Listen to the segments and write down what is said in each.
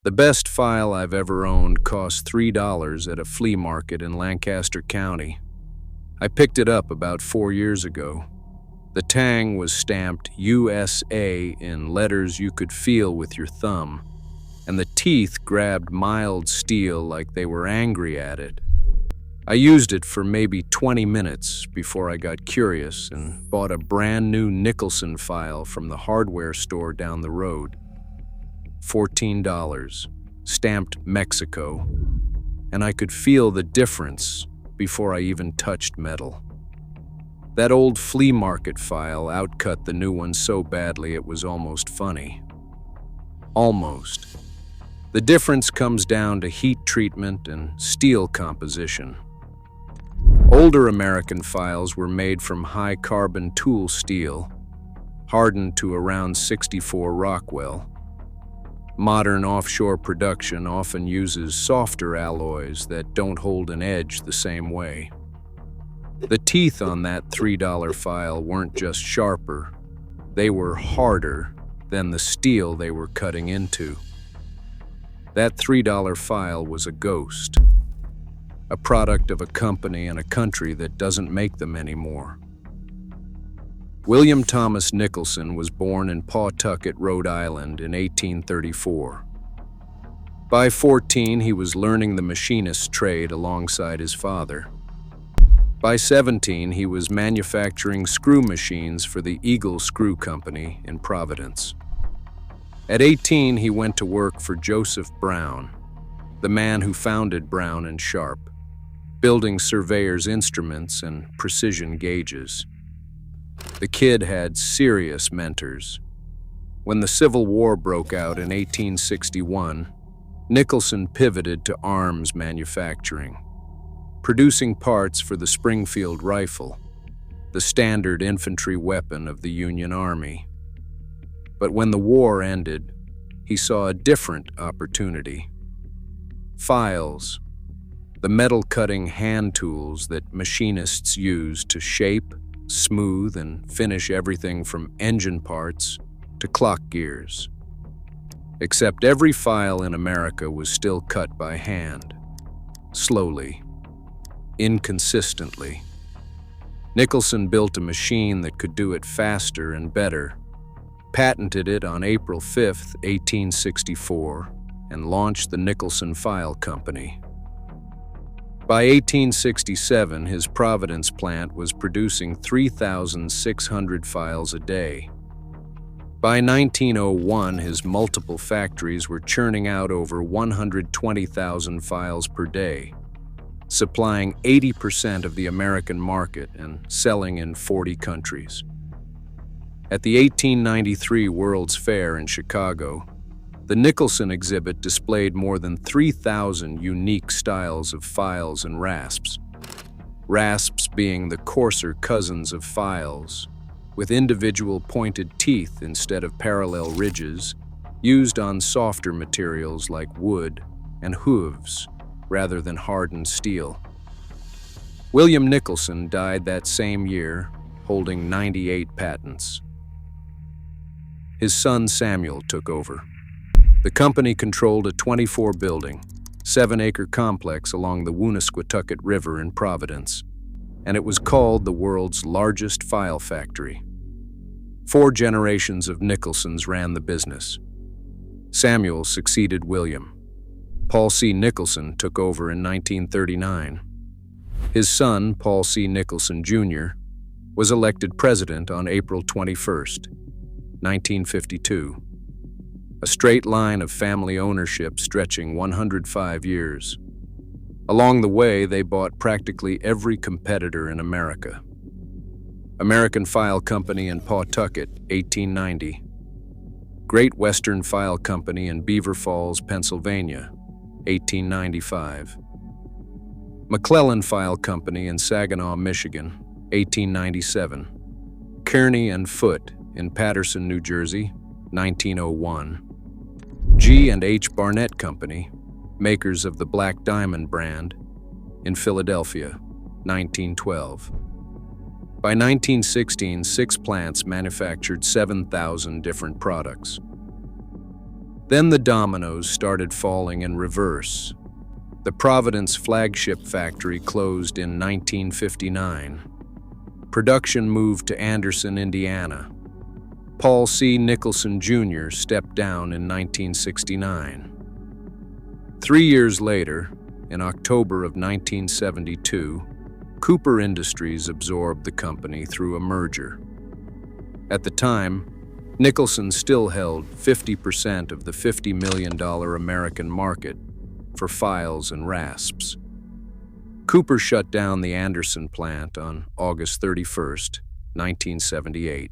The best file I've ever owned cost $3 at a flea market in Lancaster County. I picked it up about 4 years ago. The tang was stamped USA in letters you could feel with your thumb, and the teeth grabbed mild steel like they were angry at it. I used it for maybe 20 minutes before I got curious and bought a brand new Nicholson file from the hardware store down the road. $14, stamped Mexico, and I could feel the difference before I even touched metal. That old flea market file outcut the new one so badly it was almost funny. Almost. The difference comes down to heat treatment and steel composition. Older American files were made from high-carbon tool steel, hardened to around 64 Rockwell. Modern offshore production often uses softer alloys that don't hold an edge the same way. The teeth on that $3 file weren't just sharper, they were harder than the steel they were cutting into. That $3 file was a ghost, a product of a company and a country that doesn't make them anymore. William Thomas Nicholson was born in Pawtucket, Rhode Island in 1834. By 14, he was learning the machinist trade alongside his father. By 17, he was manufacturing screw machines for the Eagle Screw Company in Providence. At 18, he went to work for Joseph Brown, the man who founded Brown & Sharp, building surveyors' instruments and precision gauges. The kid had serious mentors. When the Civil War broke out in 1861, Nicholson pivoted to arms manufacturing, producing parts for the Springfield rifle, the standard infantry weapon of the Union Army. But when the war ended, he saw a different opportunity. Files, the metal-cutting hand tools that machinists use to shape, smooth, and finish everything from engine parts to clock gears. Except every file in America was still cut by hand, slowly, inconsistently. Nicholson built a machine that could do it faster and better, patented it on April 5, 1864, and launched the Nicholson File Company. By 1867, his Providence plant was producing 3,600 files a day. By 1901, his multiple factories were churning out over 120,000 files per day, supplying 80% of the American market and selling in 40 countries. At the 1893 World's Fair in Chicago, the Nicholson exhibit displayed more than 3,000 unique styles of files and rasps. Rasps being the coarser cousins of files, with individual pointed teeth instead of parallel ridges, used on softer materials like wood and hooves rather than hardened steel. William Nicholson died that same year, holding 98 patents. His son Samuel took over. The company controlled a 24-building, 7-acre complex along the Woonasquatucket River in Providence, and it was called the world's largest file factory. 4 generations of Nicholsons ran the business. Samuel succeeded William. Paul C. Nicholson took over in 1939. His son, Paul C. Nicholson, Jr., was elected president on April 21, 1952. A straight line of family ownership stretching 105 years. Along the way, they bought practically every competitor in America. American File Company in Pawtucket, 1890. Great Western File Company in Beaver Falls, Pennsylvania, 1895. McClellan File Company in Saginaw, Michigan, 1897. Kearney and Foote in Paterson, New Jersey, 1901. G&H Barnett Company, makers of the Black Diamond brand, in Philadelphia, 1912. By 1916, 6 plants manufactured 7,000 different products. Then the dominoes started falling in reverse. The Providence flagship factory closed in 1959. Production moved to Anderson, Indiana. Paul C. Nicholson Jr. stepped down in 1969. 3 years later, in October of 1972, Cooper Industries absorbed the company through a merger. At the time, Nicholson still held 50% of the $50 million American market for files and rasps. Cooper shut down the Anderson plant on August 31, 1978.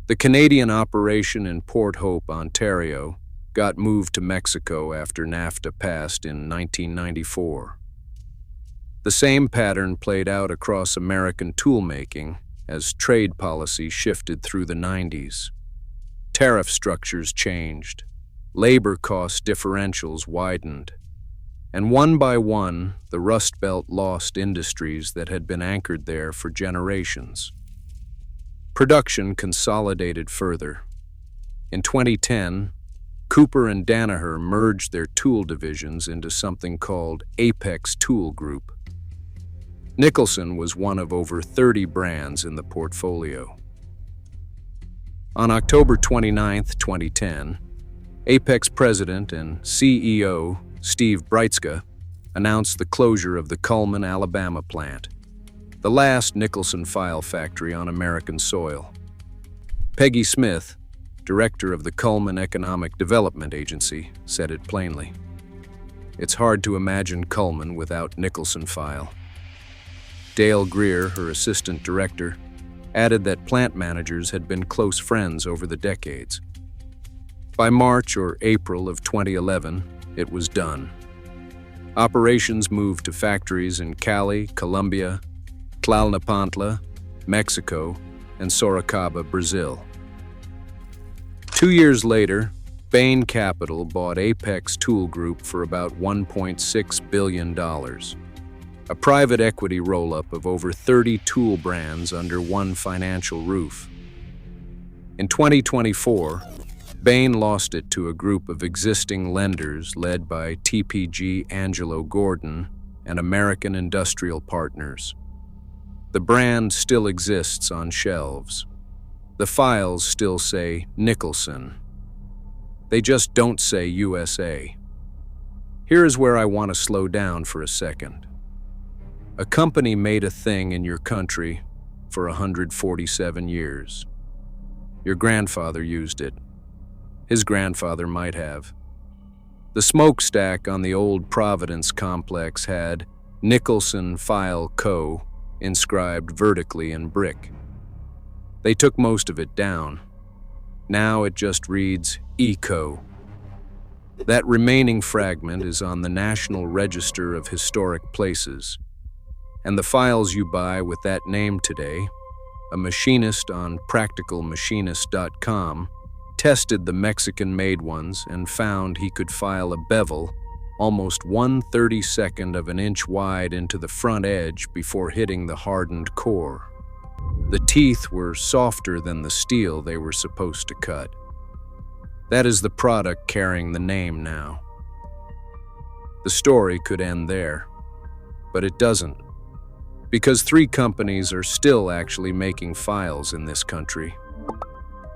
The Canadian operation in Port Hope, Ontario, got moved to Mexico after NAFTA passed in 1994. The same pattern played out across American toolmaking as trade policy shifted through the 90s. Tariff structures changed, labor cost differentials widened, and one by one, the Rust Belt lost industries that had been anchored there for generations. Production consolidated further. In 2010, Cooper and Danaher merged their tool divisions into something called Apex Tool Group. Nicholson was one of over 30 brands in the portfolio. On October 29, 2010, Apex president and CEO Steve Brightska announced the closure of the Cullman, Alabama plant, the last Nicholson file factory on American soil. Peggy Smith, director of the Cullman Economic Development Agency, said it plainly. It's hard to imagine Cullman without Nicholson file. Dale Greer, her assistant director, added that plant managers had been close friends over the decades. By March or April of 2011, it was done. Operations moved to factories in Cali, Colombia, Tlalnepantla, Mexico, and Sorocaba, Brazil. 2 years later, Bain Capital bought Apex Tool Group for about $1.6 billion. A private equity roll-up of over 30 tool brands under one financial roof. In 2024, Bain lost it to a group of existing lenders led by TPG Angelo Gordon and American Industrial Partners. The brand still exists on shelves. The files still say Nicholson. They just don't say USA. Here is where I want to slow down for a second. A company made a thing in your country for 147 years. Your grandfather used it. His grandfather might have. The smokestack on the old Providence complex had Nicholson File Co. inscribed vertically in brick. They took most of it down. Now it just reads ECO. That remaining fragment is on the National Register of Historic Places. And the files you buy with that name today, a machinist on practicalmachinist.com, tested the Mexican-made ones and found he could file a bevel almost 1/32 of an inch wide into the front edge before hitting the hardened core. The teeth were softer than the steel they were supposed to cut. That is the product carrying the name now. The story could end there, but it doesn't. Because 3 companies are still actually making files in this country.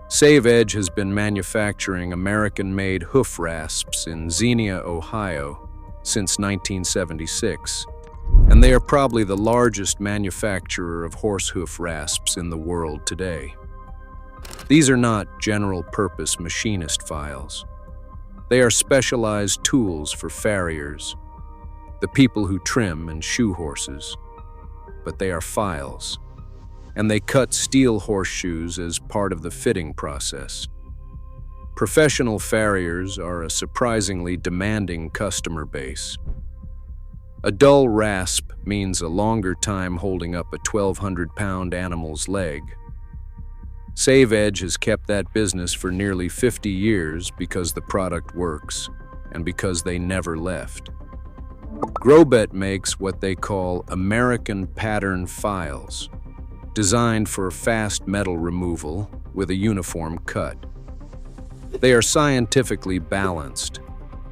Save Edge has been manufacturing American-made hoof rasps in Xenia, Ohio, since 1976, and they are probably the largest manufacturer of horse hoof rasps in the world today. These are not general-purpose machinist files. They are specialized tools for farriers, the people who trim and shoe horses. But they are files, and they cut steel horseshoes as part of the fitting process. Professional farriers are a surprisingly demanding customer base. A dull rasp means a longer time holding up a 1,200-pound animal's leg. Save Edge has kept that business for nearly 50 years because the product works, and because they never left. Grobet makes what they call American pattern files, designed for fast metal removal with a uniform cut. They are scientifically balanced,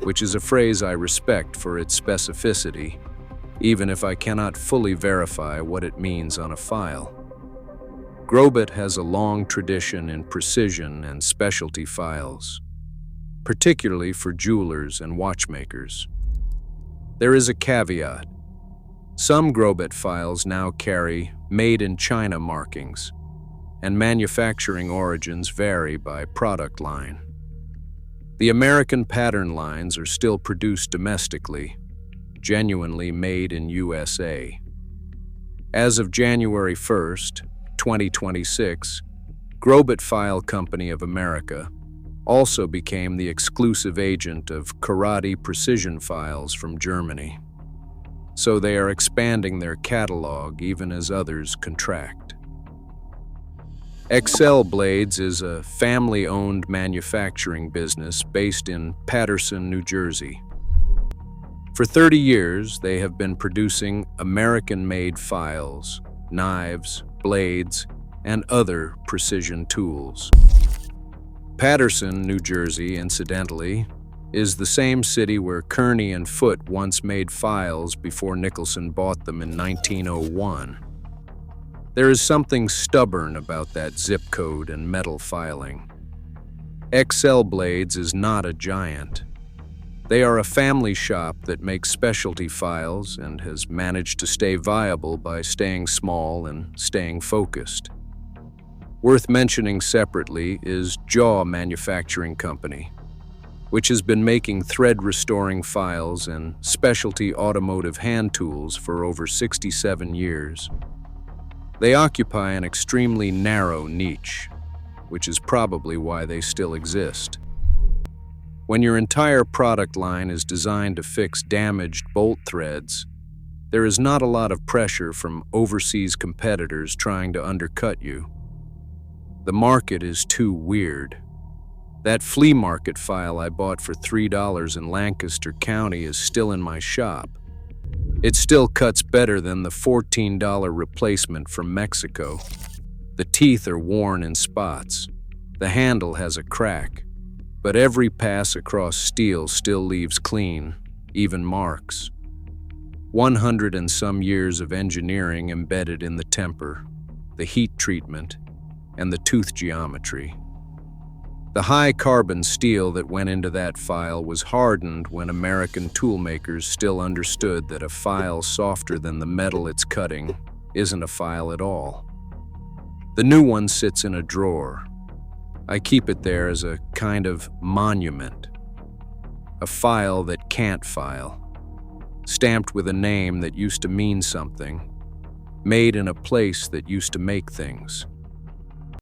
which is a phrase I respect for its specificity, even if I cannot fully verify what it means on a file. Grobet has a long tradition in precision and specialty files, particularly for jewelers and watchmakers. There is a caveat. Some Grobet files now carry Made in China markings, and manufacturing origins vary by product line. The American pattern lines are still produced domestically, genuinely made in USA. As of January 1st, 2026, Grobet File Company of America also became the exclusive agent of Karate Precision Files from Germany. So they are expanding their catalog even as others contract. XL Blades is a family-owned manufacturing business based in Paterson, New Jersey. For 30 years, they have been producing American-made files, knives, blades, and other precision tools. Paterson, New Jersey, incidentally, is the same city where Kearney and Foote once made files before Nicholson bought them in 1901. There is something stubborn about that zip code and metal filing. XL Blades is not a giant. They are a family shop that makes specialty files and has managed to stay viable by staying small and staying focused. Worth mentioning separately is Jaw Manufacturing Company, which has been making thread-restoring files and specialty automotive hand tools for over 67 years. They occupy an extremely narrow niche, which is probably why they still exist. When your entire product line is designed to fix damaged bolt threads, there is not a lot of pressure from overseas competitors trying to undercut you. The market is too weird. That flea market file I bought for $3 in Lancaster County is still in my shop. It still cuts better than the $14 replacement from Mexico. The teeth are worn in spots. The handle has a crack. But every pass across steel still leaves clean, even marks. 100 and some years of engineering embedded in the temper, the heat treatment, and the tooth geometry. The high carbon steel that went into that file was hardened when American toolmakers still understood that a file softer than the metal it's cutting isn't a file at all. The new one sits in a drawer. I keep it there as a kind of monument, a file that can't file, stamped with a name that used to mean something, made in a place that used to make things.